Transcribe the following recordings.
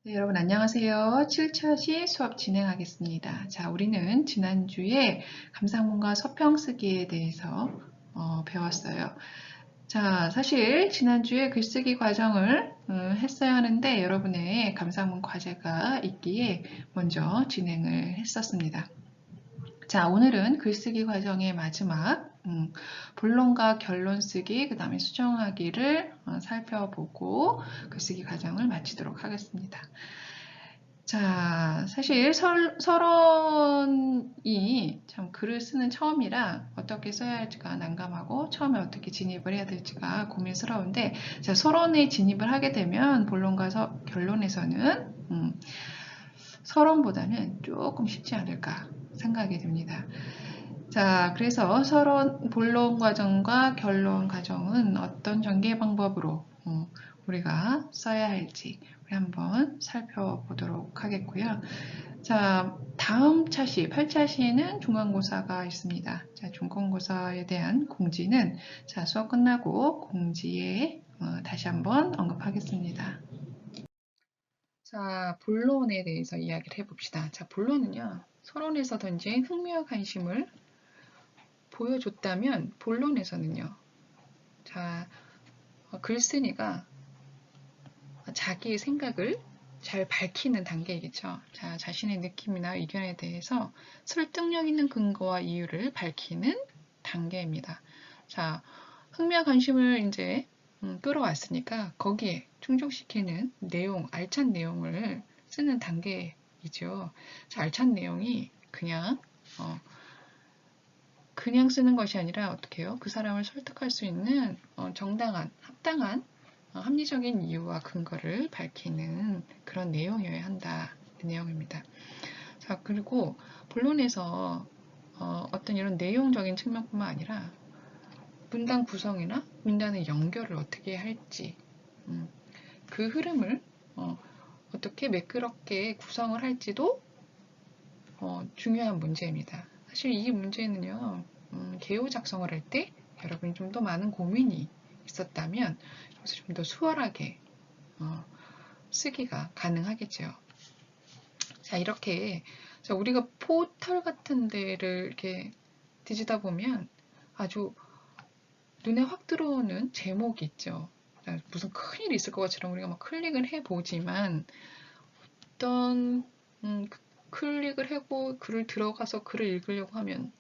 네, 여러분 안녕하세요. 7차 시 수업 진행하겠습니다. 자, 우리는 지난주에 감상문과 서평 쓰기에 대해서 배웠어요. 자, 사실 지난주에 글쓰기 과정을 했어야 하는데 여러분의 감상문 과제가 있기에 먼저 진행을 했었습니다. 자, 오늘은 글쓰기 과정의 마지막 본론과 결론 쓰기, 그 다음에 수정하기를 살펴보고 글쓰기 과정을 마치도록 하겠습니다. 자, 사실 서론이 참 글을 쓰는 처음이라 어떻게 써야 할지가 난감하고 처음에 어떻게 진입을 해야 될지가 고민스러운데, 자, 서론에 진입을 하게 되면 본론과 결론에서는 서론보다는 조금 쉽지 않을까 생각이 듭니다. 자, 그래서 본론 과정과 결론 과정은 어떤 전개 방법으로 우리가 써야 할지 우리 한번 살펴보도록 하겠고요. 자, 다음 차시, 8차시에는 중간고사가 있습니다. 자, 중간고사에 대한 공지는 자, 수업 끝나고 공지에 다시 한번 언급하겠습니다. 자, 본론에 대해서 이야기를 해봅시다. 자, 본론은요, 서론에서 던진 흥미와 관심을 보여줬다면, 본론에서는요, 자, 글쓴이가 자기의 생각을 잘 밝히는 단계이겠죠. 자, 자신의 느낌이나 의견에 대해서 설득력 있는 근거와 이유를 밝히는 단계입니다. 자, 흥미와 관심을 이제 끌어왔으니까 거기에 충족시키는 내용, 알찬 내용을 쓰는 단계이죠. 자, 알찬 내용이 그냥 쓰는 것이 아니라 어떻게 해요? 그 사람을 설득할 수 있는 정당한, 합당한 합리적인 이유와 근거를 밝히는 그런 내용이어야 한다. 그 내용입니다. 자, 그리고 본론에서 어떤 이런 내용적인 측면뿐만 아니라 문단 구성이나 문단의 연결을 어떻게 할지, 그 흐름을 어떻게 매끄럽게 구성을 할지도 중요한 문제입니다. 사실 이 문제는요, 개요 작성을 할 때 여러분이 좀 더 많은 고민이 있었다면 여기서 좀 더 수월하게 쓰기가 가능하겠죠. 자, 이렇게 우리가 포털 같은 데를 이렇게 뒤지다 보면 아주 눈에 확 들어오는 제목이 있죠. 무슨 큰일이 있을 것처럼 우리가 막 클릭을 해보지만 어떤 클릭을 하고 글을 들어가서 글을 읽으려고 하면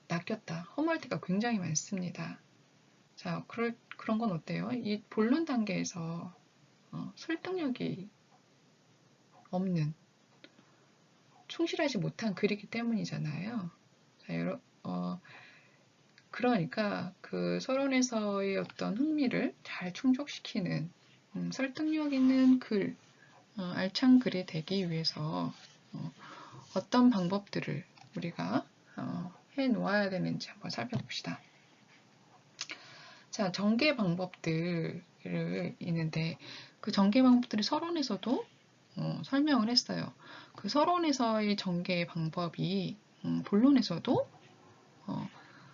낚였다, 허무할 때가 굉장히 많습니다. 자, 그런 건 어때요? 이 본론 단계에서 설득력이 없는, 충실하지 못한 글이기 때문이잖아요. 자, 그러니까 그 서론에서의 어떤 흥미를 잘 충족시키는 설득력 있는 글, 알찬 글이 되기 위해서 어떤 방법들을 우리가 해 놓아야 되는지 한번 살펴봅시다. 자, 전개 방법들을 있는데 그 전개 방법들이 서론에서도 설명을 했어요. 그 서론에서의 전개 방법이 본론에서도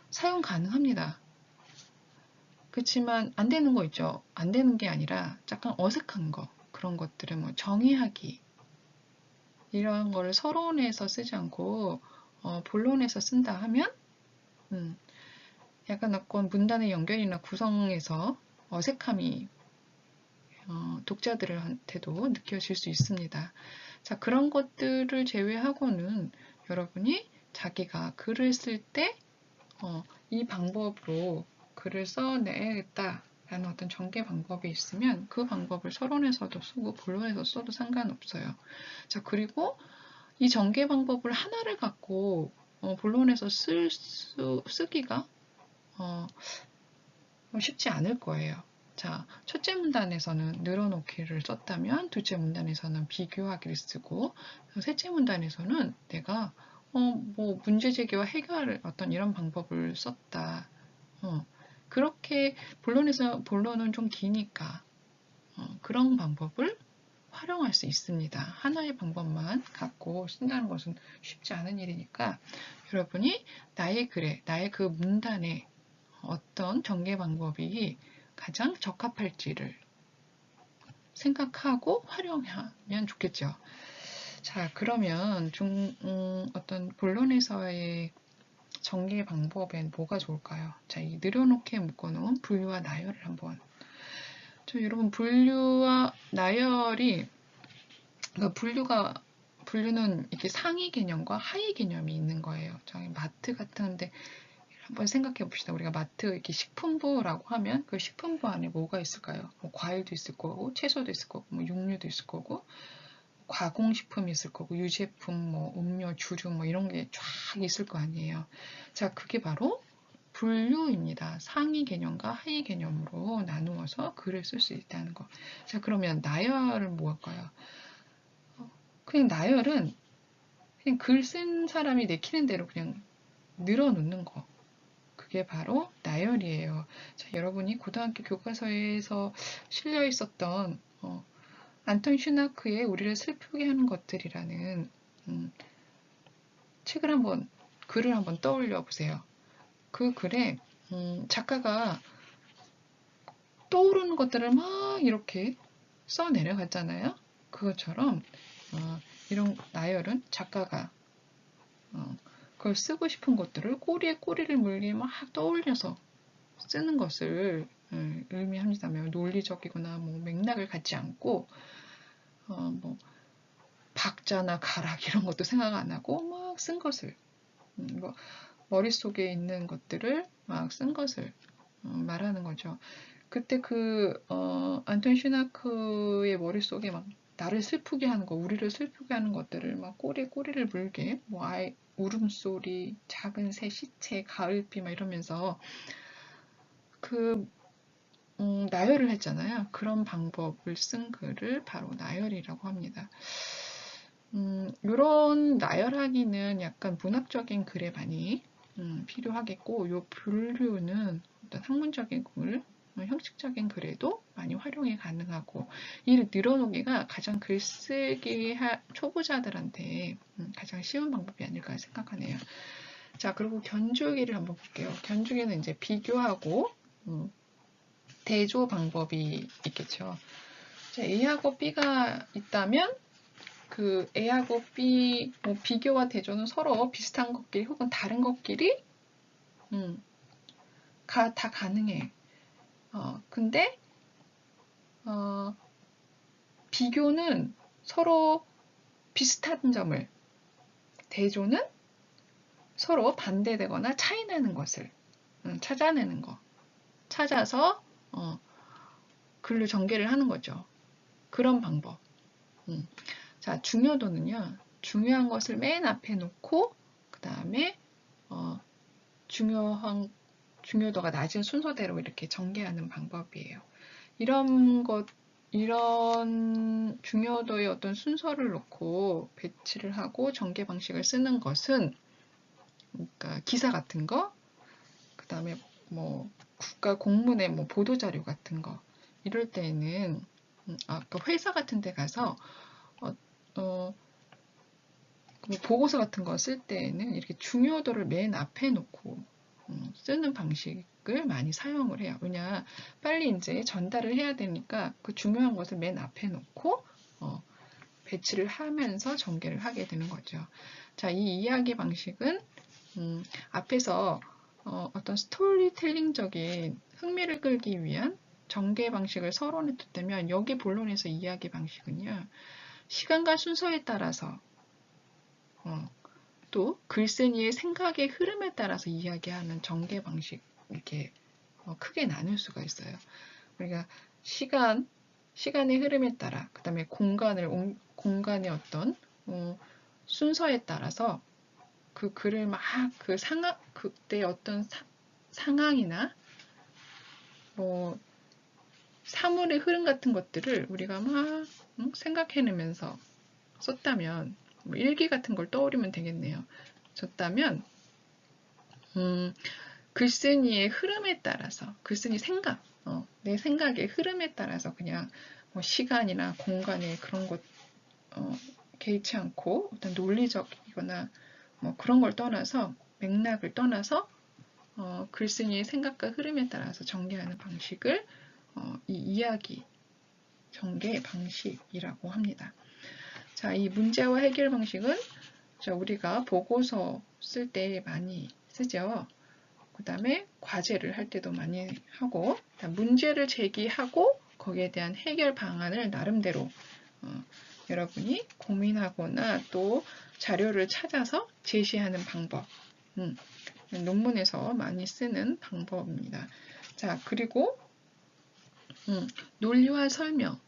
사용 가능합니다. 그렇지만 안 되는 거 있죠. 안 되는 게 아니라 약간 어색한 거, 그런 것들은 뭐 정의하기 이런 거를 서론에서 쓰지 않고 본론에서 쓴다 하면 약간 어떤 문단의 연결이나 구성에서 어색함이 독자들한테도 느껴질 수 있습니다. 자, 그런 것들을 제외하고는 여러분이 자기가 글을 쓸 때 이 방법으로 글을 써내야겠다라는 어떤 전개 방법이 있으면 그 방법을 서론에서도 쓰고 본론에서 써도 상관없어요. 자, 그리고 이 전개 방법을 하나를 갖고 본론에서 쓰기가 쉽지 않을 거예요. 자, 첫째 문단에서는 늘어놓기를 썼다면 둘째 문단에서는 비교하기를 쓰고 셋째 문단에서는 내가 뭐 문제 제기와 해결 어떤 이런 방법을 썼다. 그렇게 본론은 좀 기니까 그런 방법을 활용할 수 있습니다. 하나의 방법만 갖고 쓴다는 것은 쉽지 않은 일이니까 여러분이 나의 글에, 나의 그 문단에 어떤 전개 방법이 가장 적합할지를 생각하고 활용하면 좋겠죠. 자, 그러면 어떤 본론에서의 전개 방법엔 뭐가 좋을까요? 자, 이 늘여놓기에 묶어놓은 분류와 나열을 한번. 여러분, 분류와 나열이, 그러니까 분류는 이렇게 상위 개념과 하위 개념이 있는 거예요. 저희 마트 같은데 한번 생각해 봅시다. 우리가 마트 이렇게 식품부라고 하면 그 식품부 안에 뭐가 있을까요? 뭐 과일도 있을 거고, 채소도 있을 거고, 뭐 육류도 있을 거고, 가공식품이 있을 거고, 유제품, 뭐 음료, 주류 뭐 이런 게 쫙 있을 거 아니에요. 자, 그게 바로 분류입니다. 상위 개념과 하위 개념으로 나누어서 글을 쓸 수 있다는 거. 자, 그러면 나열은 뭘까요? 그냥 나열은 그냥 글 쓴 사람이 내키는 대로 그냥 늘어놓는 거. 그게 바로 나열이에요. 자, 여러분이 고등학교 교과서에서 실려 있었던 안톤 슈나크의 우리를 슬프게 하는 것들이라는 글을 한번 떠올려 보세요. 그 글에 작가가 떠오르는 것들을 막 이렇게 써 내려갔잖아요. 그것처럼 이런 나열은 작가가 그걸 쓰고 싶은 것들을 꼬리에 꼬리를 물게 막 떠올려서 쓰는 것을 의미합니다면 논리적이거나 뭐 맥락을 갖지 않고 뭐 박자나 가락 이런 것도 생각 안 하고 막 쓴 것을 뭐 머릿속에 있는 것들을 막 쓴 것을 말하는 거죠. 그때 안톤 슈나크의 머릿속에 막 나를 슬프게 하는 거, 우리를 슬프게 하는 것들을 막 꼬리를 물게, 뭐 울음소리, 작은 새, 시체, 가을비 막 이러면서 나열을 했잖아요. 그런 방법을 쓴 글을 바로 나열이라고 합니다. 이런 나열하기는 약간 문학적인 글에 많이 필요하겠고, 요 분류는 어떤 학문적인 글, 형식적인 글에도 많이 활용이 가능하고, 이 늘어놓기가 가장 글쓰기 초보자들한테 가장 쉬운 방법이 아닐까 생각하네요. 자, 그리고 견주기를 한번 볼게요. 견주기는 이제 비교하고 대조 방법이 있겠죠. 자, A하고 B가 있다면 그 A하고 B 뭐 비교와 대조는 서로 비슷한 것끼리 혹은 다른 것끼리 다 가능해. 근데 비교는 서로 비슷한 점을, 대조는 서로 반대되거나 차이나는 것을 찾아내는 거. 찾아서 글로 전개를 하는 거죠. 그런 방법. 자, 중요도는요. 중요한 것을 맨 앞에 놓고 그 다음에 중요도가 낮은 순서대로 이렇게 전개하는 방법이에요. 이런 중요도의 어떤 순서를 놓고 배치를 하고 전개 방식을 쓰는 것은, 그러니까 기사 같은 거, 그 다음에 뭐 국가 공문의 뭐 보도자료 같은 거, 이럴 때는 그 회사 같은 데 가서 보고서 같은 거 쓸 때에는 이렇게 중요도를 맨 앞에 놓고 쓰는 방식을 많이 사용을 해요. 왜냐, 빨리 이제 전달을 해야 되니까 그 중요한 것을 맨 앞에 놓고 배치를 하면서 전개를 하게 되는 거죠. 자, 이 이야기 방식은 앞에서 어떤 스토리텔링적인 흥미를 끌기 위한 전개 방식을 서론에 뒀다면, 여기 본론에서 이야기 방식은요, 시간과 순서에 따라서 또 글쓴이의 생각의 흐름에 따라서 이야기하는 전개 방식, 이렇게 크게 나눌 수가 있어요. 우리가 시간의 흐름에 따라, 그 다음에 공간의 어떤 순서에 따라서 그 글을 막 그때 어떤 상황이나 뭐 사물의 흐름 같은 것들을 우리가 막 생각해내면서 썼다면, 뭐 일기 같은 걸 떠올리면 되겠네요. 줬다면 글쓴이의 흐름에 따라서, 글쓴이 생각, 내 생각의 흐름에 따라서 그냥 뭐 시간이나 공간의 그런 것 개의치 않고 어떤 논리적이거나 뭐 그런 걸 떠나서, 맥락을 떠나서 글쓴이의 생각과 흐름에 따라서 전개하는 방식을 이 이야기 전개 방식이라고 합니다. 자, 이 문제와 해결 방식은 우리가 보고서 쓸 때 많이 쓰죠. 그 다음에 과제를 할 때도 많이 하고, 문제를 제기하고 거기에 대한 해결 방안을 나름대로 여러분이 고민하거나 또 자료를 찾아서 제시하는 방법, 논문에서 많이 쓰는 방법입니다. 자, 그리고 논리와 설명.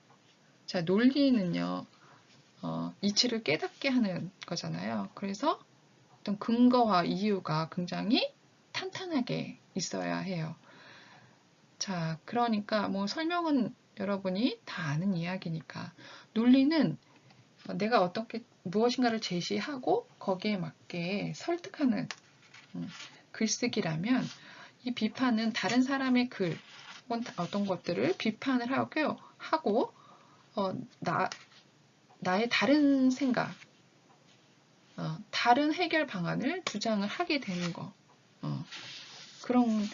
자, 논리는요, 이치를 깨닫게 하는 거잖아요. 그래서 어떤 근거와 이유가 굉장히 탄탄하게 있어야 해요. 자, 그러니까 뭐 설명은 여러분이 다 아는 이야기니까, 논리는 내가 어떻게 무엇인가를 제시하고 거기에 맞게 설득하는 글쓰기라면, 이 비판은 다른 사람의 글 혹은 어떤 것들을 비판을 하고 나의 다른 생각, 다른 해결 방안을 주장을 하게 되는 거. 그런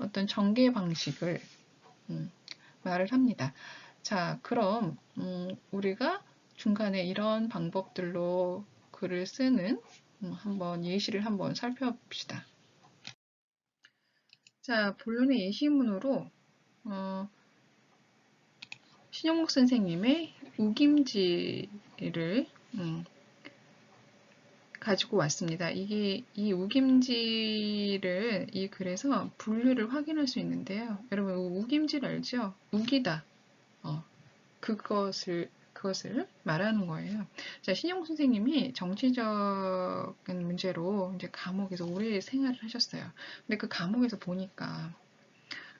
어떤 전개 방식을 말을 합니다. 자, 그럼 우리가 중간에 이런 방법들로 글을 쓰는 한번 예시를 한번 살펴봅시다. 자, 본론의 예시문으로 신용목 선생님의 우김지를 가지고 왔습니다. 이 우김지를 이 글에서 분류를 확인할 수 있는데요. 여러분, 우김지를 알죠? 우기다. 그것을 말하는 거예요. 자, 신용 선생님이 정치적인 문제로 이제 감옥에서 오래 생활을 하셨어요. 근데 그 감옥에서 보니까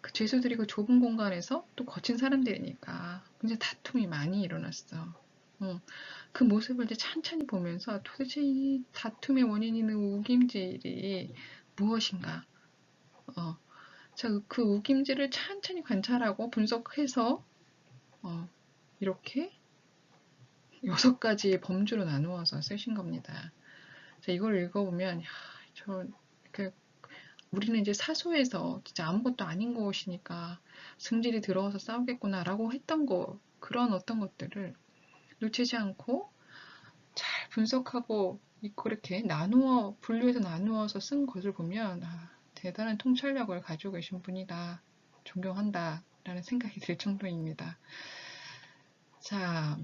그 죄수들이 그 좁은 공간에서 또 거친 사람들이니까 굉장히 다툼이 많이 일어났어. 그 모습을 이제 찬찬히 보면서 도대체 이 다툼의 원인이 있는 우김질이 무엇인가? 자, 그 우김질을 찬찬히 관찰하고 분석해서 이렇게 6가지의 범주로 나누어서 쓰신 겁니다. 자, 이걸 읽어보면 우리는 이제 사소해서 진짜 아무것도 아닌 것이니까 승질이 들어와서 싸우겠구나라고 했던 그런 어떤 것들을 놓치지 않고 잘 분석하고 그렇게 분류해서 나누어서 쓴 것을 보면 대단한 통찰력을 가지고 계신 분이다, 존경한다 라는 생각이 들 정도입니다. 자,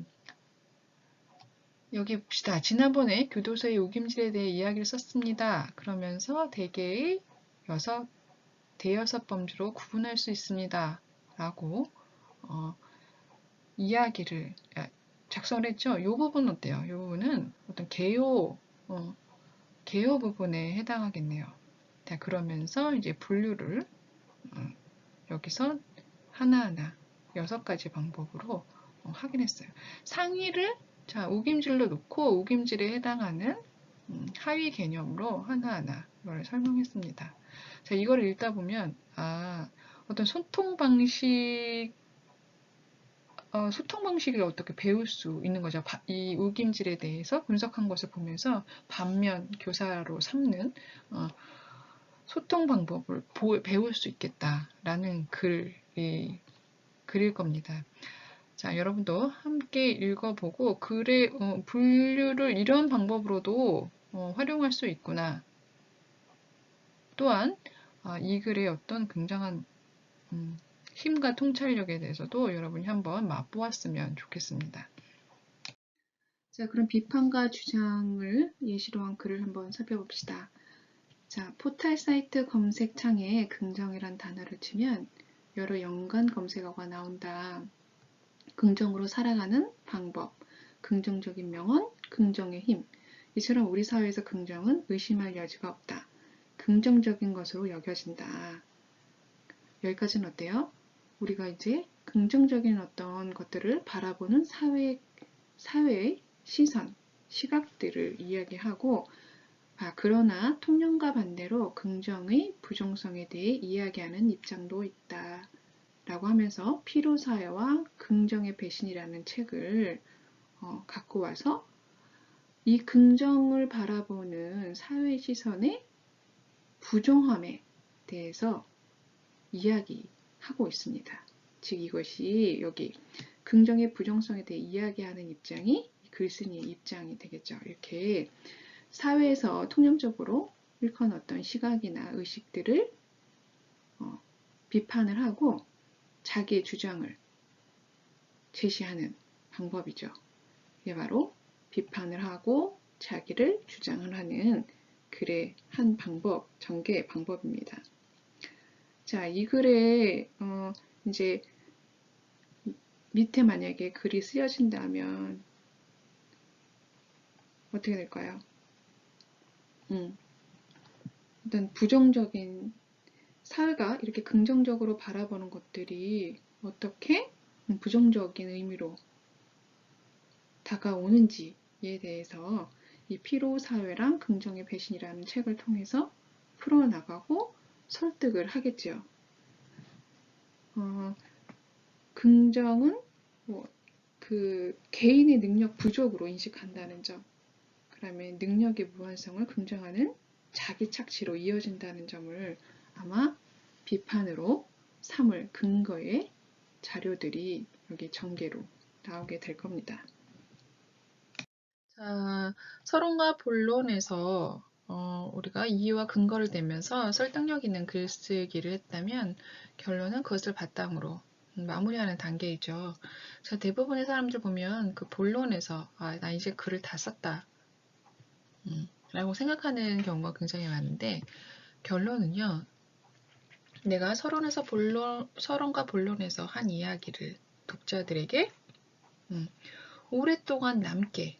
여기 봅시다. 지난번에 교도소의 우김질에 대해 이야기를 썼습니다. 그러면서 대개의 대여섯 범주로 구분할 수 있습니다. 라고 이야기를 작성을 했죠. 이 부분은 어때요? 이 부분은 어떤 개요 부분에 해당하겠네요. 자, 그러면서 이제 분류를 여기서 하나하나 6가지 방법으로 확인했어요. 상위를 우김질로 놓고 우김질에 해당하는 하위 개념으로 하나하나 이걸 설명했습니다. 자, 이걸 읽다 보면 어떤 소통 방식을 어떻게 배울 수 있는 거죠. 이 우김질에 대해서 분석한 것을 보면서 반면 교사로 삼는 소통 방법을 배울 수 있겠다라는 글일 겁니다. 자, 여러분도 함께 읽어보고 글의 분류를 이런 방법으로도 활용할 수 있구나. 또한 이 글의 어떤 굉장한 힘과 통찰력에 대해서도 여러분이 한번 맛보았으면 좋겠습니다. 자, 그럼 비판과 주장을 예시로 한 글을 한번 살펴봅시다. 자, 포털 사이트 검색창에 긍정이란 단어를 치면 여러 연관 검색어가 나온다. 긍정으로 살아가는 방법, 긍정적인 명언, 긍정의 힘. 이처럼 우리 사회에서 긍정은 의심할 여지가 없다. 긍정적인 것으로 여겨진다. 여기까지는 어때요? 우리가 이제 긍정적인 어떤 것들을 바라보는 사회의 시선, 시각들을 이야기하고, 그러나 통념과 반대로 긍정의 부정성에 대해 이야기하는 입장도 있다. 라고 하면서 피로사회와 긍정의 배신이라는 책을 갖고 와서 이 긍정을 바라보는 사회 시선의 부정함에 대해서 이야기하고 있습니다. 즉 이것이 여기 긍정의 부정성에 대해 이야기하는 입장이 글쓴이의 입장이 되겠죠. 이렇게 사회에서 통념적으로 일컫는 어떤 시각이나 의식들을 비판을 하고 자기의 주장을 제시하는 방법이죠. 이게 바로 비판을 하고 자기를 주장을 하는 글의 한 방법, 전개 방법입니다. 자, 이 글에 이제 밑에 만약에 글이 쓰여진다면 어떻게 될까요? 일단 부정적인 사회가 이렇게 긍정적으로 바라보는 것들이 어떻게 부정적인 의미로 다가오는지에 대해서 이 피로사회랑 긍정의 배신이라는 책을 통해서 풀어나가고 설득을 하겠죠. 긍정은 그 개인의 능력 부족으로 인식한다는 점, 그다음에 능력의 무한성을 긍정하는 자기 착취로 이어진다는 점을 아마 비판으로 삼을 근거의 자료들이 여기 전개로 나오게 될 겁니다. 자, 서론과 본론에서 우리가 이유와 근거를 대면서 설득력 있는 글쓰기를 했다면 결론은 그것을 바탕으로 마무리하는 단계이죠. 자, 대부분의 사람들 보면 그 본론에서 나 이제 글을 다 썼다 라고 생각하는 경우가 굉장히 많은데 결론은요. 내가 서론과 본론에서 한 이야기를 독자들에게 오랫동안 남게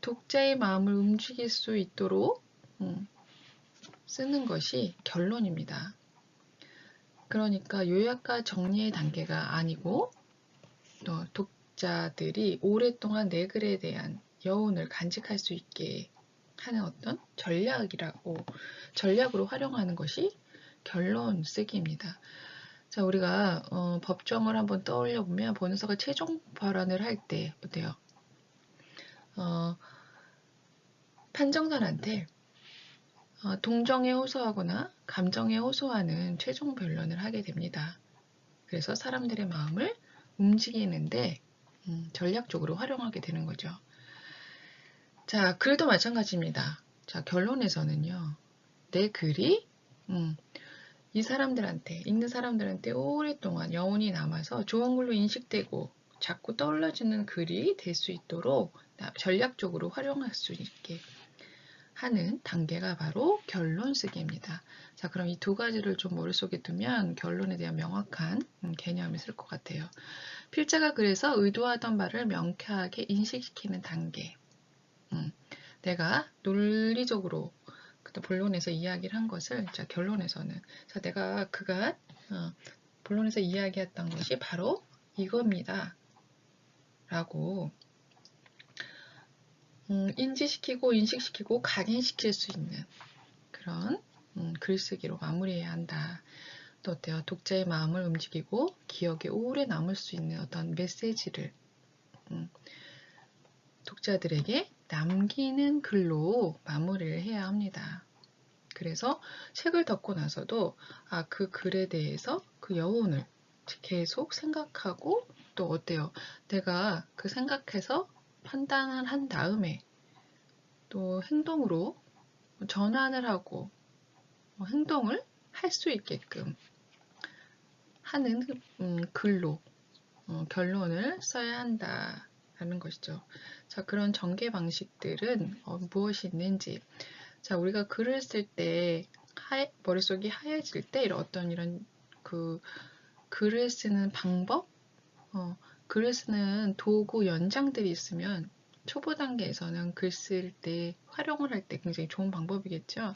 독자의 마음을 움직일 수 있도록 쓰는 것이 결론입니다. 그러니까 요약과 정리의 단계가 아니고 또 독자들이 오랫동안 내 글에 대한 여운을 간직할 수 있게 하는 어떤 전략으로 활용하는 것이 결론 쓰기입니다. 자, 우리가 법정을 한번 떠올려 보면 변호사가 최종 발언을 할 때 어때요? 판정단한테 동정에 호소하거나 감정에 호소하는 최종 변론을 하게 됩니다. 그래서 사람들의 마음을 움직이는데 전략적으로 활용하게 되는 거죠. 자, 글도 마찬가지입니다. 자, 결론에서는요. 내 글이 이 사람들한테, 읽는 사람들한테 오랫동안 여운이 남아서 좋은 글로 인식되고 자꾸 떠올라지는 글이 될 수 있도록 전략적으로 활용할 수 있게 하는 단계가 바로 결론 쓰기입니다. 자, 그럼 이 두 가지를 좀 머릿속에 두면 결론에 대한 명확한 개념이 있을 것 같아요. 필자가 그래서 의도하던 바를 명쾌하게 인식시키는 단계. 내가 논리적으로 본론에서 이야기를 한 것을 자, 결론에서는 자, 내가 그간 본론에서 이야기했던 것이 바로 이겁니다. 라고 인지시키고 인식시키고 각인시킬 수 있는 그런 글쓰기로 마무리해야 한다. 또 어때요? 독자의 마음을 움직이고 기억에 오래 남을 수 있는 어떤 메시지를 독자들에게 남기는 글로 마무리를 해야 합니다. 그래서 책을 덮고 나서도 그 글에 대해서 그 여운을 계속 생각하고 또 어때요? 내가 그 생각해서 판단을 한 다음에 또 행동으로 전환을 하고 행동을 할 수 있게끔 하는 글로 결론을 써야 한다라는 것이죠. 자, 그런 전개 방식들은 무엇이 있는지. 자, 우리가 글을 쓸 때 머릿속이 하얘질 때 이런 그 글을 쓰는 방법, 글을 쓰는 도구 연장들이 있으면 초보 단계에서는 글 쓸 때 활용을 할 때 굉장히 좋은 방법이겠죠.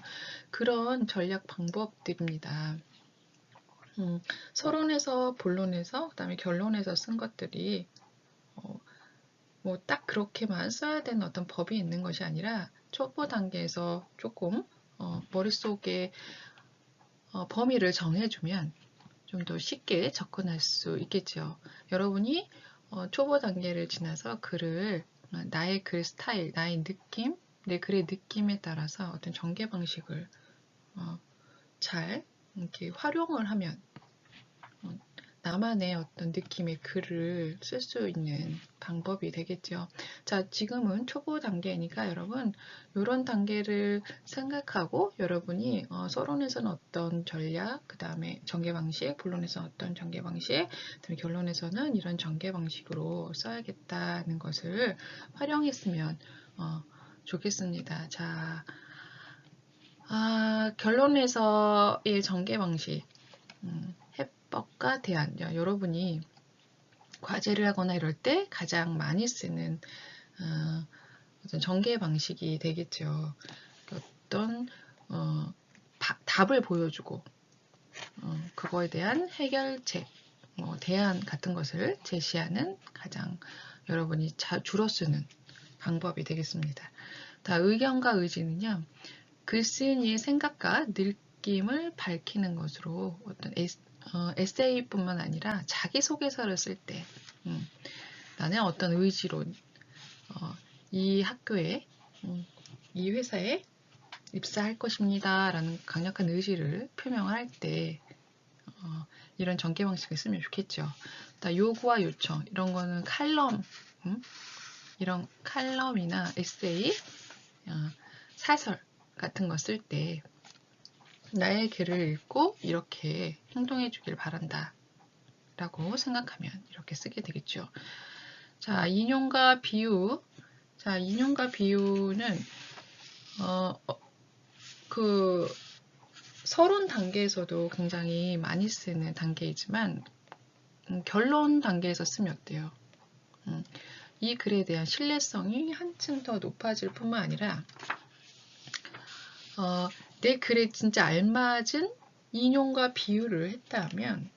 그런 전략 방법들입니다. 서론에서, 본론에서, 그다음에 결론에서 쓴 것들이 뭐 딱 그렇게만 써야 되는 어떤 법이 있는 것이 아니라 초보 단계에서 조금 머릿속에 범위를 정해주면 좀 더 쉽게 접근할 수 있겠죠. 여러분이 초보 단계를 지나서 글을 나의 글 스타일, 나의 느낌, 내 글의 느낌에 따라서 어떤 전개 방식을 잘 이렇게 활용을 하면 나만의 어떤 느낌의 글을 쓸 수 있는 방법이 되겠죠. 자, 지금은 초보 단계니까 여러분 이런 단계를 생각하고 여러분이 서론에서는 어떤 전략, 그 다음에 전개 방식, 본론에서는 어떤 전개 방식, 그다음에 결론에서는 이런 전개 방식으로 써야겠다는 것을 활용했으면 좋겠습니다. 자, 결론에서의 전개 방식, 해법과 대안. 여러분이 과제를 하거나 이럴 때 가장 많이 쓰는 어떤 전개 방식이 되겠죠. 어떤 답을 보여주고 그거에 대한 해결책, 대안 같은 것을 제시하는 가장 여러분이 주로 쓰는 방법이 되겠습니다. 의견과 의지는요, 글쓴 이의 생각과 느낌을 밝히는 것으로 어떤 에세이뿐만 아니라 자기소개서를 쓸 때 나는 어떤 의지로 이 학교에 이 회사에 입사할 것입니다 라는 강력한 의지를 표명할 때 이런 전개 방식을 쓰면 좋겠죠. 요구와 요청, 이런 거는 칼럼, 이런 칼럼이나 에세이, 사설 같은 거 쓸 때 나의 글을 읽고 이렇게 행동해 주길 바란다 라고 생각하면 이렇게 쓰게 되겠죠. 자, 인용과 비유. 자, 인용과 비유는 그 서론 단계에서도 굉장히 많이 쓰는 단계이지만 결론 단계에서 쓰면 어때요? 이 글에 대한 신뢰성이 한층 더 높아질 뿐만 아니라 내 글에 진짜 알맞은 인용과 비유를 했다면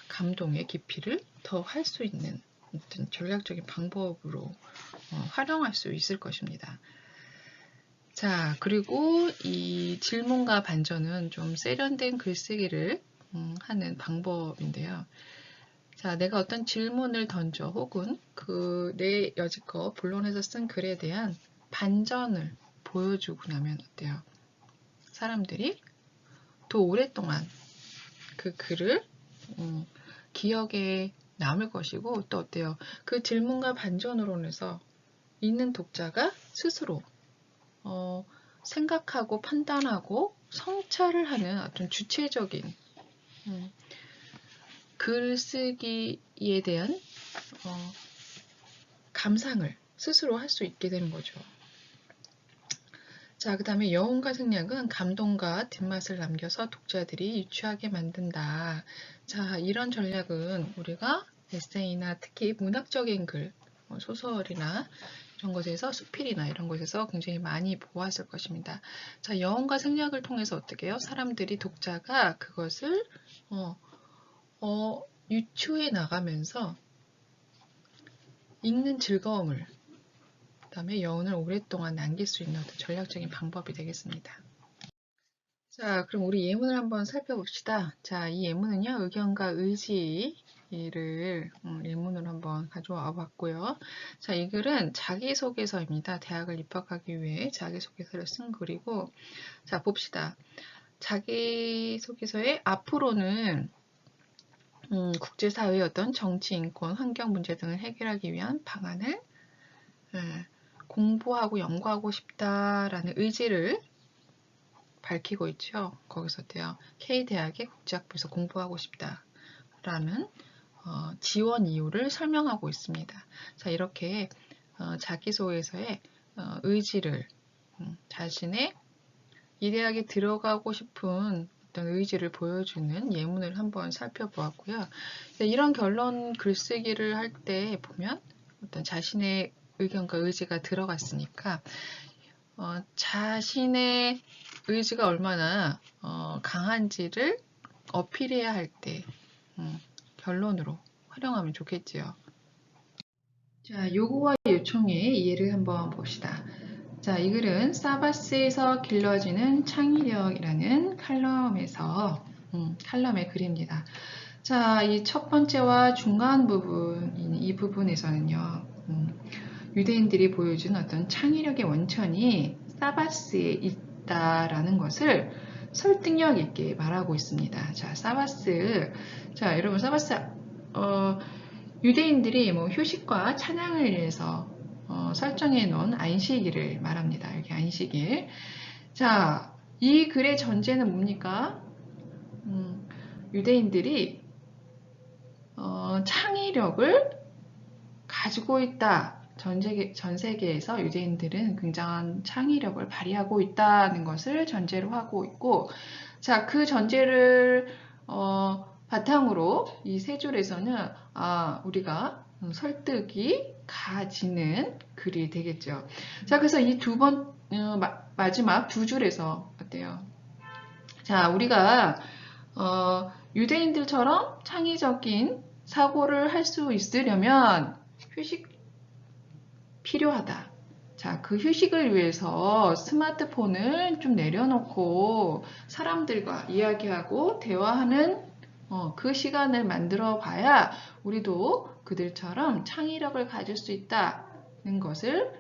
감동의 깊이를 더 할 수 있는 어떤 전략적인 방법으로 활용할 수 있을 것입니다. 자, 그리고 이 질문과 반전은 좀 세련된 글쓰기를 하는 방법인데요. 자, 내가 어떤 질문을 던져 혹은 내 여지껏 본론에서 쓴 글에 대한 반전을 보여주고 나면 어때요? 사람들이 더 오랫동안 그 글을 기억에 남을 것이고, 또 어때요? 그 질문과 반전으로 인해서 읽는 독자가 스스로 생각하고 판단하고 성찰을 하는 어떤 주체적인 글쓰기에 대한 감상을 스스로 할 수 있게 되는 거죠. 자, 그 다음에 여운과 생략은 감동과 뒷맛을 남겨서 독자들이 유추하게 만든다. 자, 이런 전략은 우리가 에세이나 특히 문학적인 글, 소설이나 이런 것에서 수필이나 이런 것에서 굉장히 많이 보았을 것입니다. 자, 여운과 생략을 통해서 어떻게 해요? 사람들이 독자가 그것을 유추해 나가면서 읽는 즐거움을, 그 다음에 여운을 오랫동안 남길 수 있는 어떤 전략적인 방법이 되겠습니다. 자, 그럼 우리 예문을 한번 살펴봅시다. 자, 이 예문은요, 의견과 의지를 예문으로 한번 가져와 봤고요. 자, 이 글은 자기소개서입니다. 대학을 입학하기 위해 자기소개서를 쓴 글이고, 자, 봅시다. 자기소개서에 앞으로는 국제사회의 어떤 정치, 인권, 환경 문제 등을 해결하기 위한 방안을 공부하고 연구하고 싶다라는 의지를 밝히고 있죠. 거기서 어때요? K대학의 국제학부에서 공부하고 싶다라는 지원 이유를 설명하고 있습니다. 자, 이렇게 자기소개서의 의지를 자신의 이 대학에 들어가고 싶은 어떤 의지를 보여주는 예문을 한번 살펴보았고요. 이런 결론 글쓰기를 할 때 보면 어떤 자신의 의견과 의지가 들어갔으니까 자신의 의지가 얼마나 강한지를 어필해야 할 때 결론으로 활용하면 좋겠지요. 자, 요구와 요청의 예를 한번 봅시다. 자, 이 글은 사바스에서 길러지는 창의력이라는 칼럼의 글입니다. 자, 이 첫 번째와 중간 부분, 이 부분에서는요, 유대인들이 보여준 어떤 창의력의 원천이 사바스에 있다라는 것을 설득력 있게 말하고 있습니다. 자, 사바스. 자, 여러분, 사바스, 유대인들이 뭐 휴식과 찬양을 위해서 설정해 놓은 안식일을 말합니다. 여기 안식일. 자, 이 글의 전제는 뭡니까? 유대인들이 창의력을 가지고 있다. 전 세계에서 유대인들은 굉장한 창의력을 발휘하고 있다는 것을 전제로 하고 있고, 자, 그 전제를 바탕으로 이 세 줄에서는 우리가 설득이 가지는 글이 되겠죠. 자, 그래서 이 마지막 두 줄에서 어때요? 자, 우리가 유대인들처럼 창의적인 사고를 할 수 있으려면 휴식 필요하다. 자, 그 휴식을 위해서 스마트폰을 좀 내려놓고 사람들과 이야기하고 대화하는 그 시간을 만들어 봐야 우리도 그들처럼 창의력을 가질 수 있다는 것을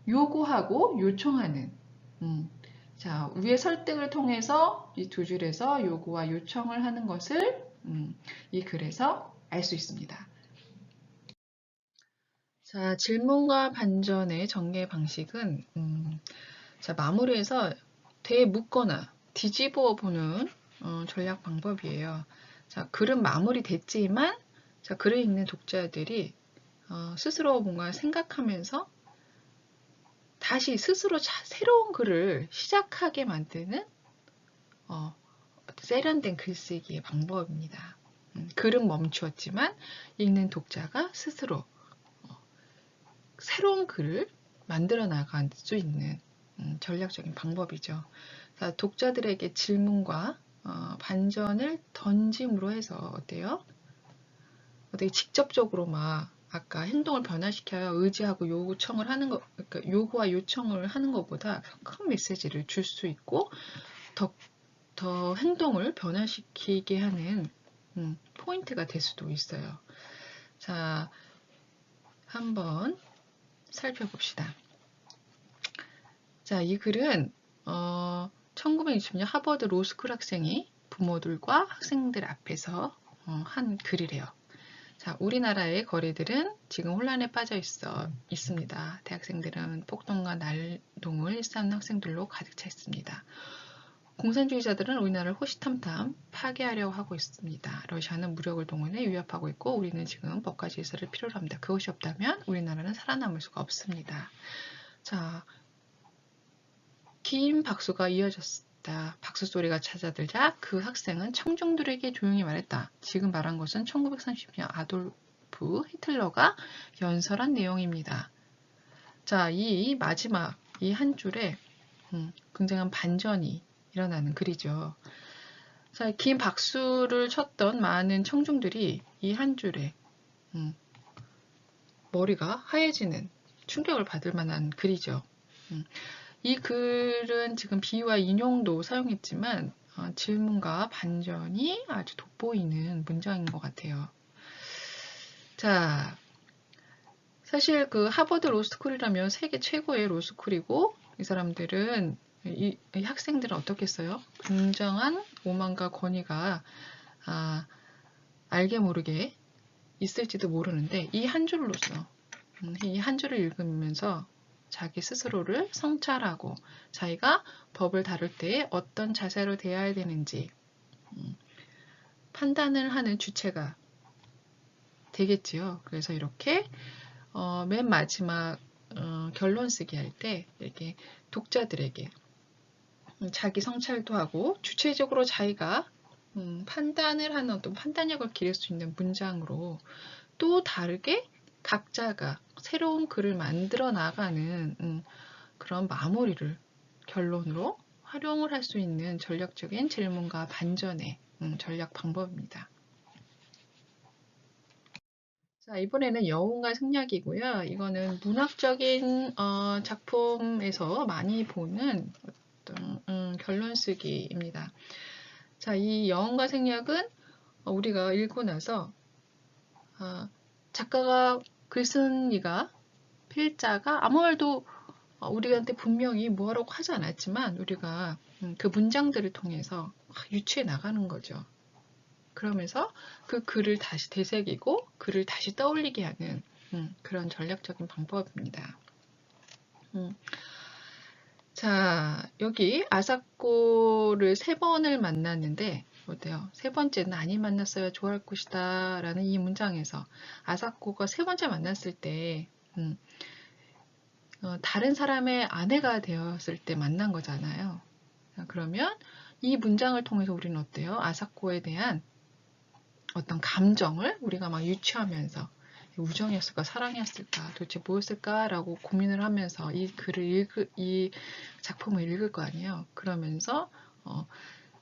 요구하고 요청하는 자, 위의 설득을 통해서 이 두 줄에서 요구와 요청을 하는 것을 이 글에서 알 수 있습니다. 자, 질문과 반전의 전개 방식은 자, 마무리해서 되묻거나 뒤집어 보는 전략 방법이에요. 자, 글은 마무리됐지만 자, 글을 읽는 독자들이 스스로 뭔가 생각하면서 다시 스스로 새로운 글을 시작하게 만드는 세련된 글쓰기의 방법입니다. 글은 멈추었지만 읽는 독자가 스스로 새로운 글을 만들어 나갈 수 있는 전략적인 방법이죠. 자, 독자들에게 질문과 반전을 던짐으로 해서 어때요? 어떻게 직접적으로 막 아까 행동을 변화시켜야 의지하고 요청을 하는 거, 그러니까 요구와 요청을 하는 것보다 큰 메시지를 줄 수 있고 더 행동을 변화시키게 하는 포인트가 될 수도 있어요. 자, 한번 살펴봅시다. 자, 이 글은 1960년 하버드 로스쿨 학생이 부모들과 학생들 앞에서 한 글이래요. 자, 우리나라의 거리들은 지금 혼란에 빠져 있습니다. 대학생들은 폭동과 난동을 일삼는 학생들로 가득 차 있습니다. 공산주의자들은 우리나라를 호시탐탐 파괴하려고 하고 있습니다. 러시아는 무력을 동원해 위협하고 있고 우리는 지금 법과 질서를 필요로 합니다. 그것이 없다면 우리나라는 살아남을 수가 없습니다. 자, 긴 박수가 이어졌다. 박수 소리가 찾아들자 그 학생은 청중들에게 조용히 말했다. 지금 말한 것은 1930년 아돌프 히틀러가 연설한 내용입니다. 자, 이 마지막 이 한 줄에 굉장한 반전이 일어나는 글이죠. 자, 긴 박수를 쳤던 많은 청중들이 이 한 줄에 머리가 하얘지는 충격을 받을 만한 글이죠. 이 글은 지금 비유와 인용도 사용했지만 질문과 반전이 아주 돋보이는 문장인 것 같아요. 자, 사실 그 하버드 로스쿨이라면 세계 최고의 로스쿨이고 이 사람들은 이 학생들은 어떻겠어요? 굉장한 오만과 권위가 알게 모르게 있을지도 모르는데 이 한 줄로서 이 한 줄을 읽으면서 자기 스스로를 성찰하고 자기가 법을 다룰 때 어떤 자세로 대해야 되는지 판단을 하는 주체가 되겠지요. 그래서 이렇게 맨 마지막 결론 쓰기 할 때 이렇게 독자들에게 자기 성찰도 하고 주체적으로 자기가 판단을 하는 어떤 판단력을 기를 수 있는 문장으로 또 다르게 각자가 새로운 글을 만들어 나가는 그런 마무리를 결론으로 활용을 할 수 있는 전략적인 질문과 반전의 전략 방법입니다. 자, 이번에는 여운과 생략이고요. 이거는 문학적인 작품에서 많이 보는 어떤 결론 쓰기입니다. 자, 이 여운과 생략은 우리가 읽고 나서 작가가 글쓴이가 필자가 아무 말도 우리한테 분명히 뭐하라고 하지 않았지만 우리가 그 문장들을 통해서 유추해 나가는 거죠. 그러면서 그 글을 다시 되새기고 글을 다시 떠올리게 하는 그런 전략적인 방법입니다. 자, 여기 아사코를 3번을 만났는데 어때요? 3번째는 아니 만났어야 좋아할 것이다 라는 이 문장에서 아사코가 3번째 만났을 때 다른 사람의 아내가 되었을 때 만난 거잖아요. 그러면 이 문장을 통해서 우리는 어때요? 아사코에 대한 어떤 감정을 우리가 막 유추하면서 우정이었을까 사랑이었을까 도대체 뭐였을까라고 고민을 하면서 이 작품을 읽을 거 아니에요. 그러면서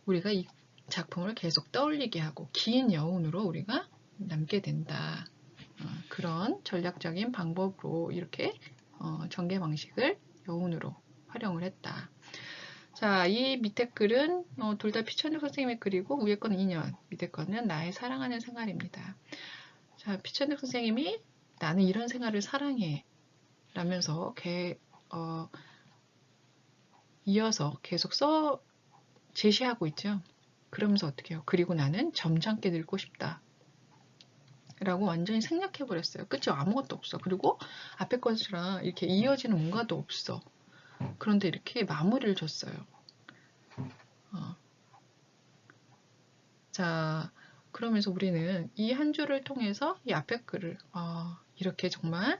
우리가 이 작품을 계속 떠올리게 하고 긴 여운으로 우리가 남게 된다. 그런 전략적인 방법으로 이렇게 전개 방식을 여운으로 활용을 했다. 자, 이 밑에 글은 둘 다 피천득 선생님의 글이고 위에 거는 인연, 밑에 거는 나의 사랑하는 생활입니다. 자, 피천득 선생님이 나는 이런 생활을 사랑해 라면서 이어서 계속 제시하고 있죠. 그러면서 어떻게 해요? 그리고 나는 점잖게 늙고 싶다. 라고 완전히 생략해버렸어요. 그쵸? 아무것도 없어. 그리고 앞에 것이랑 이렇게 이어지는 뭔가도 없어. 그런데 이렇게 마무리를 줬어요. 자, 그러면서 우리는 이 한 줄을 통해서 이 앞에 글을 이렇게 정말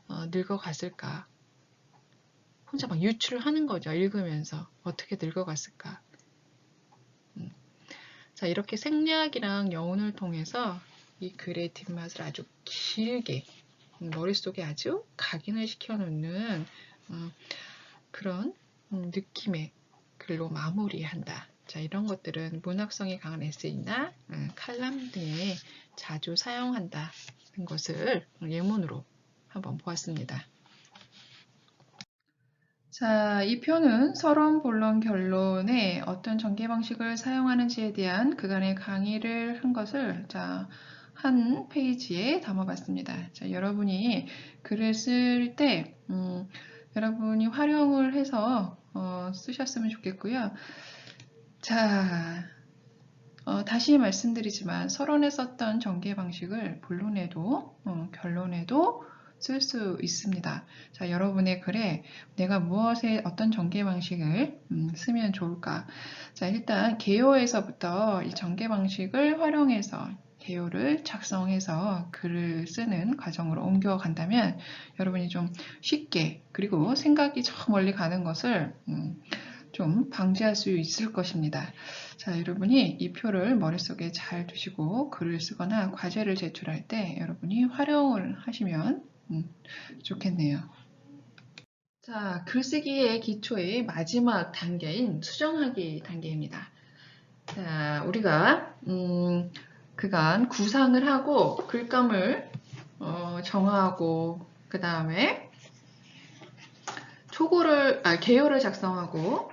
늙어갔을까? 혼자 막 유추를 하는 거죠. 읽으면서 어떻게 늙어갔을까? 자, 이렇게 생략이랑 여운을 통해서 이 글의 뒷맛을 아주 길게 머릿속에 아주 각인을 시켜놓는 그런 느낌의 글로 마무리한다. 자, 이런 것들은 문학성이 강한 에세이나 칼럼 등에 자주 사용한다는 것을 예문으로 한번 보았습니다. 자, 이 표는 서론, 본론, 결론에 어떤 전개 방식을 사용하는지에 대한 그간의 강의를 한 것을 한 페이지에 담아봤습니다. 자, 여러분이 글을 쓸 때 여러분이 활용을 해서 쓰셨으면 좋겠고요. 자, 다시 말씀드리지만 서론에 썼던 전개 방식을 본론에도 결론에도 쓸 수 있습니다. 자, 여러분의 글에 내가 어떤 전개 방식을 쓰면 좋을까? 자, 일단 개요에서부터 이 전개 방식을 활용해서 개요를 작성해서 글을 쓰는 과정으로 옮겨간다면 여러분이 좀 쉽게 그리고 생각이 저 멀리 가는 것을 좀 방지할 수 있을 것입니다. 자, 여러분이 이 표를 머릿속에 잘 두시고 글을 쓰거나 과제를 제출할 때 여러분이 활용을 하시면 좋겠네요. 자, 글쓰기의 기초의 마지막 단계인 수정하기 단계입니다. 자, 우리가 그간 구상을 하고 글감을 정하고 그 다음에 개요를 작성하고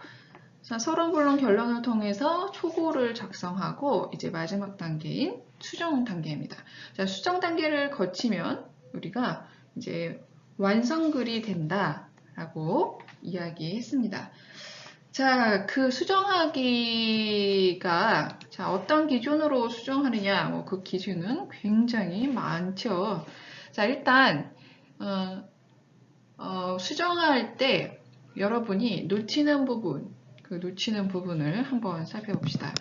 서론, 본론, 결론을 통해서 초고를 작성하고 이제 마지막 단계인 수정 단계입니다. 자, 수정 단계를 거치면 우리가 이제 완성글이 된다라고 이야기했습니다. 자, 그 수정하기가 어떤 기준으로 수정하느냐, 그 기준은 굉장히 많죠. 자, 일단 수정할 때 여러분이 놓치는 부분을 한번 살펴봅시다.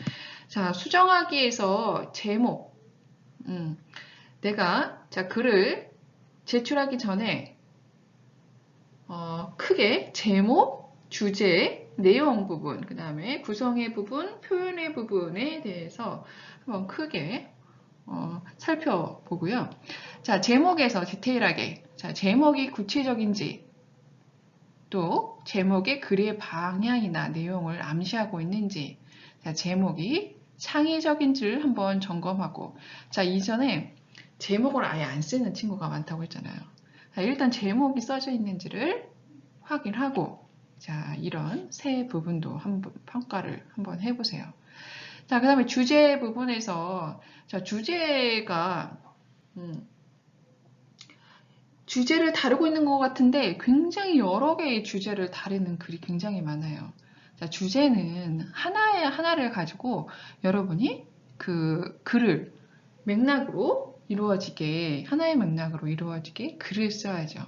자, 수정하기에서 제목, 내가 글을 제출하기 전에 크게 제목, 주제, 내용 부분, 그 다음에 구성의 부분, 표현의 부분에 대해서 한번 크게 살펴보고요. 자, 제목에서 디테일하게, 제목이 구체적인지 또 제목의 글의 방향이나 내용을 암시하고 있는지, 제목이 창의적인지를 한번 점검하고, 이전에 제목을 아예 안 쓰는 친구가 많다고 했잖아요. 일단 제목이 써져 있는지를 확인하고, 이런 세 부분도 한번 평가를 한번 해보세요. 그 다음에 주제 부분에서 주제가 주제를 다루고 있는 것 같은데 굉장히 여러 개의 주제를 다루는 글이 굉장히 많아요. 자, 주제는 하나를 가지고 여러분이 그 글을 맥락으로 이루어지게, 하나의 맥락으로 이루어지게 글을 써야죠.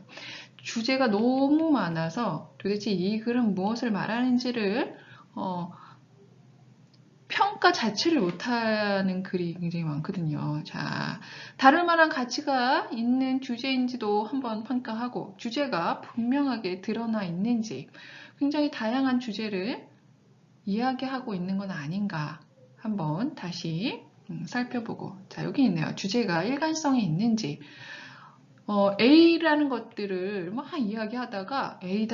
주제가 너무 많아서 도대체 이 글은 무엇을 말하는지를 평가 자체를 못하는 글이 굉장히 많거든요. 자, 다룰 만한 가치가 있는 주제인지도 한번 평가하고, 주제가 분명하게 드러나 있는지, 굉장히 다양한 주제를 이야기하고 있는 건 아닌가 한번 다시 살펴보고, 자, 여기 있네요. 주제가 일관성이 있는지. A라는 것들을 막 이야기하다가 A-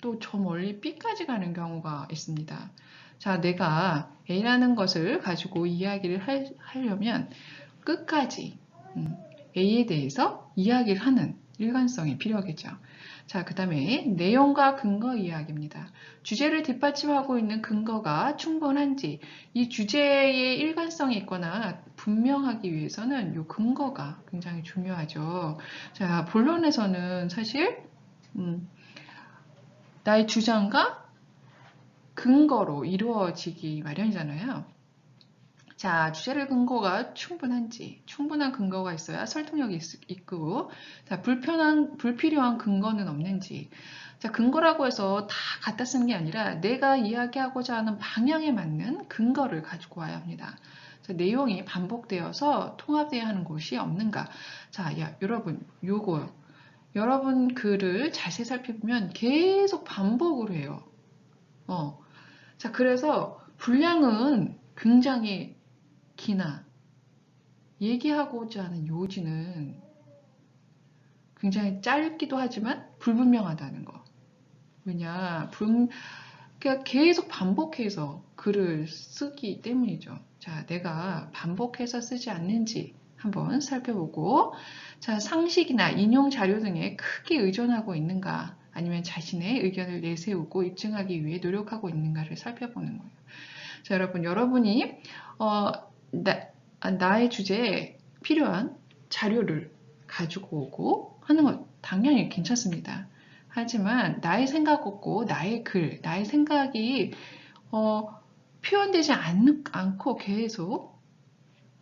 또 저 멀리 B까지 가는 경우가 있습니다. 자, 내가 A라는 것을 가지고 이야기를 하려면 끝까지 A에 대해서 이야기를 하는 일관성이 필요하겠죠. 자, 그 다음에 내용과 근거 이야기입니다. 주제를 뒷받침하고 있는 근거가 충분한지, 이 주제의 일관성이 있거나 분명하기 위해서는 이 근거가 굉장히 중요하죠. 자, 본론에서는 사실 나의 주장과 근거로 이루어지기 마련이잖아요. 자, 주제를 근거가 충분한지, 충분한 근거가 있어야 설득력이 있고, 자, 불필요한 근거는 없는지. 자, 근거라고 해서 다 갖다 쓰는 게 아니라 내가 이야기하고자 하는 방향에 맞는 근거를 가지고 와야 합니다. 자, 내용이 반복되어서 통합되어야 하는 곳이 없는가. 자, 여러분, 여러분 글을 자세히 살펴보면 계속 반복을 해요. 자, 그래서 분량은 굉장히 기나 얘기하고자 하는 요지는 굉장히 짧기도 하지만 불분명하다는 거. 왜냐, 그러니까 계속 반복해서 글을 쓰기 때문이죠. 자, 내가 반복해서 쓰지 않는지 한번 살펴보고, 자, 상식이나 인용 자료 등에 크게 의존하고 있는가, 아니면 자신의 의견을 내세우고 입증하기 위해 노력하고 있는가를 살펴보는 거예요. 자, 여러분이 나의 주제에 필요한 자료를 가지고 오고 하는 건 당연히 괜찮습니다. 하지만 나의 생각 없고 나의 글, 나의 생각이 표현되지 않고 계속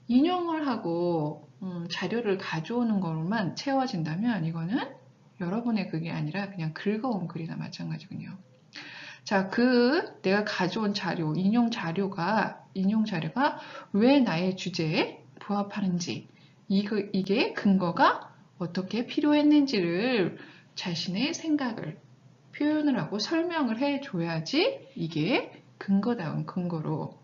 인용을 하고 자료를 가져오는 것만 채워진다면 이거는 여러분의 글이 아니라 그냥 긁어온 글이나 마찬가지군요. 자, 내가 가져온 자료, 인용 자료가 왜 나의 주제에 부합하는지, 이게 근거가 어떻게 필요했는지를 자신의 생각을 표현을 하고 설명을 해줘야지 이게 근거다운 근거로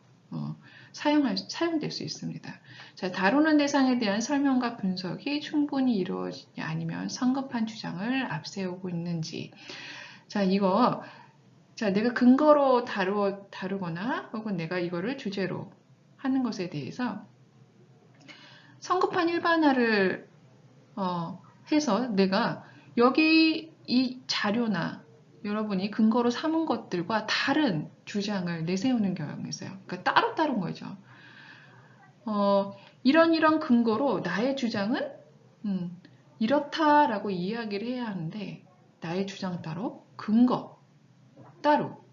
사용될 수 있습니다. 자, 다루는 대상에 대한 설명과 분석이 충분히 이루어지냐 아니면 성급한 주장을 앞세우고 있는지. 자, 내가 근거로 다루거나 혹은 내가 이거를 주제로 하는 것에 대해서 성급한 일반화를 해서 내가 여기 이 자료나 여러분이 근거로 삼은 것들과 다른 주장을 내세우는 경향이 있어요. 그러니까 따로 거죠. 이런 근거로 나의 주장은 이렇다라고 이야기를 해야 하는데 나의 주장 따로, 근거 따로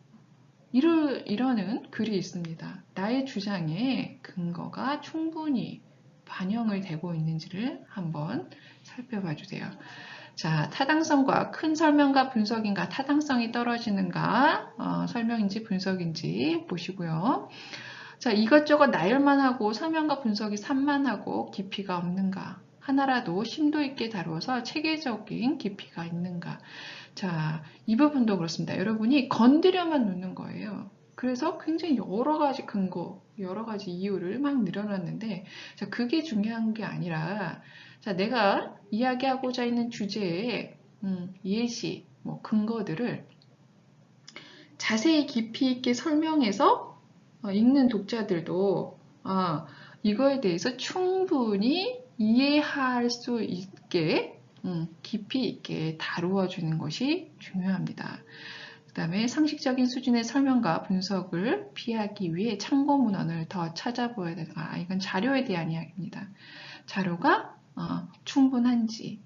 이러는 글이 있습니다. 나의 주장에 근거가 충분히 반영을 되고 있는지를 한번 살펴봐 주세요. 자, 타당성과 큰 설명과 분석인가, 타당성이 떨어지는가, 설명인지 분석인지 보시고요. 자, 이것저것 나열만 하고 설명과 분석이 산만하고 깊이가 없는가, 하나라도 심도 있게 다루어서 체계적인 깊이가 있는가. 자, 이 부분도 그렇습니다. 여러분이 건드려만 놓는 거예요. 그래서 굉장히 여러 가지 근거, 여러 가지 이유를 막 늘어놨는데, 자, 그게 중요한 게 아니라, 자, 내가 이야기하고자 있는 주제의 예시, 근거들을 자세히 깊이 있게 설명해서 읽는 독자들도 이거에 대해서 충분히 이해할 수 있게 깊이 있게 다루어 주는 것이 중요합니다. 그 다음에 상식적인 수준의 설명과 분석을 피하기 위해 참고 문헌을 더 찾아보아야 된다. 이건 자료에 대한 이야기입니다. 자료가 충분한지,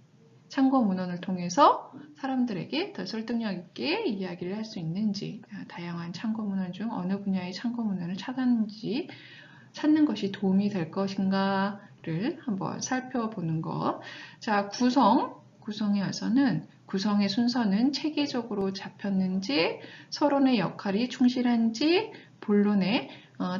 참고 문헌을 통해서 사람들에게 더 설득력 있게 이야기를 할 수 있는지, 다양한 참고 문헌 중 어느 분야의 참고 문헌을 찾는 것이 도움이 될 것인가를 한번 살펴보는 것. 자, 구성에 와서는 구성의 순서는 체계적으로 잡혔는지, 서론의 역할이 충실한지, 본론의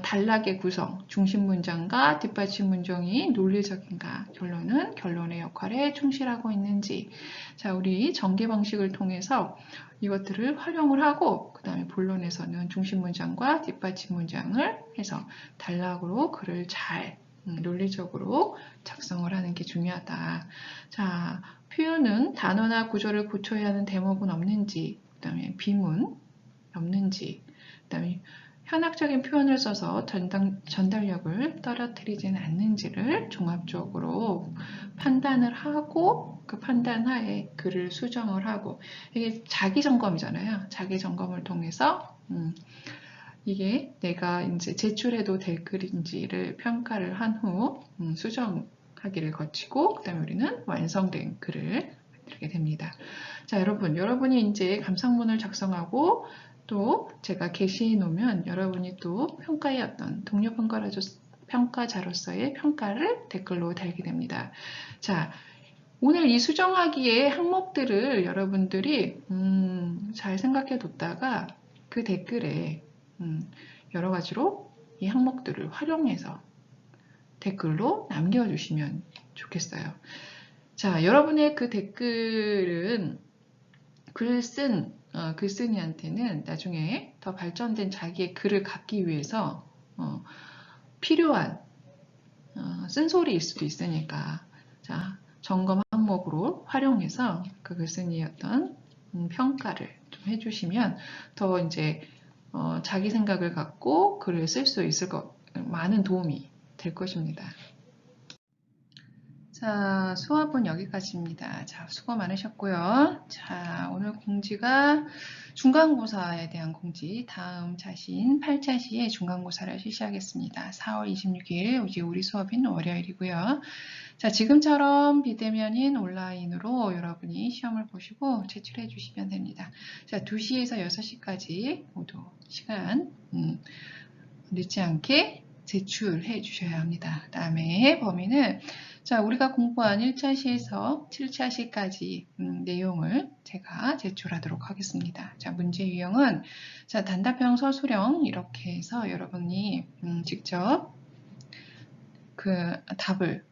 단락의 구성, 중심 문장과 뒷받침 문장이 논리적인가, 결론은 결론의 역할에 충실하고 있는지. 자, 우리 전개 방식을 통해서 이것들을 활용을 하고, 그 다음에 본론에서는 중심 문장과 뒷받침 문장을 해서 단락으로 글을 잘 논리적으로 작성을 하는 게 중요하다. 자, 표현은 단어나 구조를 고쳐야 하는 대목은 없는지, 그 다음에 비문 없는지, 그 다음에 현학적인 표현을 써서 전달력을 떨어뜨리지는 않는지를 종합적으로 판단을 하고, 그 판단하에 글을 수정을 하고, 이게 자기 점검이잖아요. 자기 점검을 통해서 이게 내가 이제 제출해도 될 글인지를 평가를 한 후 수정하기를 거치고, 그 다음에 우리는 완성된 글을 만들게 됩니다. 자, 여러분이 이제 감상문을 작성하고 또 제가 게시해 놓으면 여러분이 또 평가의 어떤 동료 평가자로서의 평가를 댓글로 달게 됩니다. 자, 오늘 이 수정하기의 항목들을 여러분들이 잘 생각해 뒀다가 그 댓글에 여러 가지로 이 항목들을 활용해서 댓글로 남겨주시면 좋겠어요. 자, 여러분의 그 댓글은 글쓴이한테는 나중에 더 발전된 자기의 글을 갖기 위해서 필요한 쓴소리일 수도 있으니까, 자, 점검 항목으로 활용해서 그 글쓴이의 어떤 평가를 좀 해주시면 더 이제 자기 생각을 갖고 글을 쓸 수 있을 많은 도움이 될 것입니다. 자, 수업은 여기까지입니다. 자, 수고 많으셨고요. 자, 오늘 공지가 중간고사에 대한 공지, 다음 차시인 8차시에 중간고사를 실시하겠습니다. 4월 26일, 이제 우리 수업인 월요일이고요. 자, 지금처럼 비대면인 온라인으로 여러분이 시험을 보시고 제출해 주시면 됩니다. 자, 2시에서 6시까지 모두 시간 늦지 않게 제출해 주셔야 합니다. 그 다음에 범위는 자, 우리가 공부한 1차시에서 7차시까지 내용을 제가 제출하도록 하겠습니다. 자, 문제 유형은 자, 단답형, 서술형 이렇게 해서 여러분이 직접 그 답을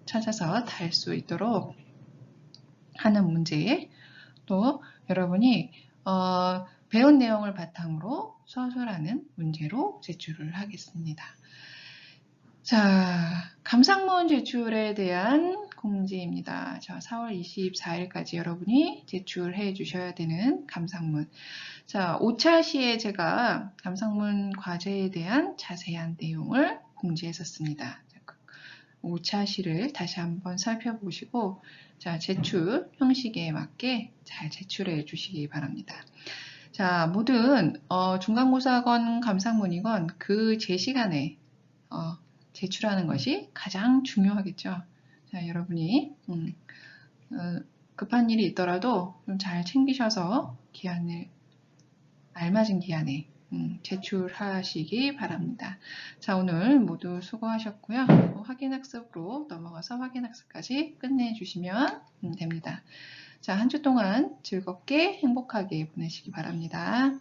찾아서 달 수 있도록 하는 문제, 또 여러분이 배운 내용을 바탕으로 서술하는 문제로 제출을 하겠습니다. 자, 감상문 제출에 대한 공지입니다. 자, 4월 24일까지 여러분이 제출해 주셔야 되는 감상문. 자, 5차 시에 제가 감상문 과제에 대한 자세한 내용을 공지했었습니다. 5차 시를 다시 한번 살펴보시고, 자, 제출 형식에 맞게 잘 제출해 주시기 바랍니다. 자, 모든 중간고사건 감상문이건 그 제시간에 제출하는 것이 가장 중요하겠죠. 자, 여러분이 급한 일이 있더라도 좀 잘 챙기셔서 알맞은 기한에 제출하시기 바랍니다. 자, 오늘 모두 수고하셨고요. 확인학습으로 넘어가서 확인학습까지 끝내주시면 됩니다. 자, 한 주 동안 즐겁게 행복하게 보내시기 바랍니다.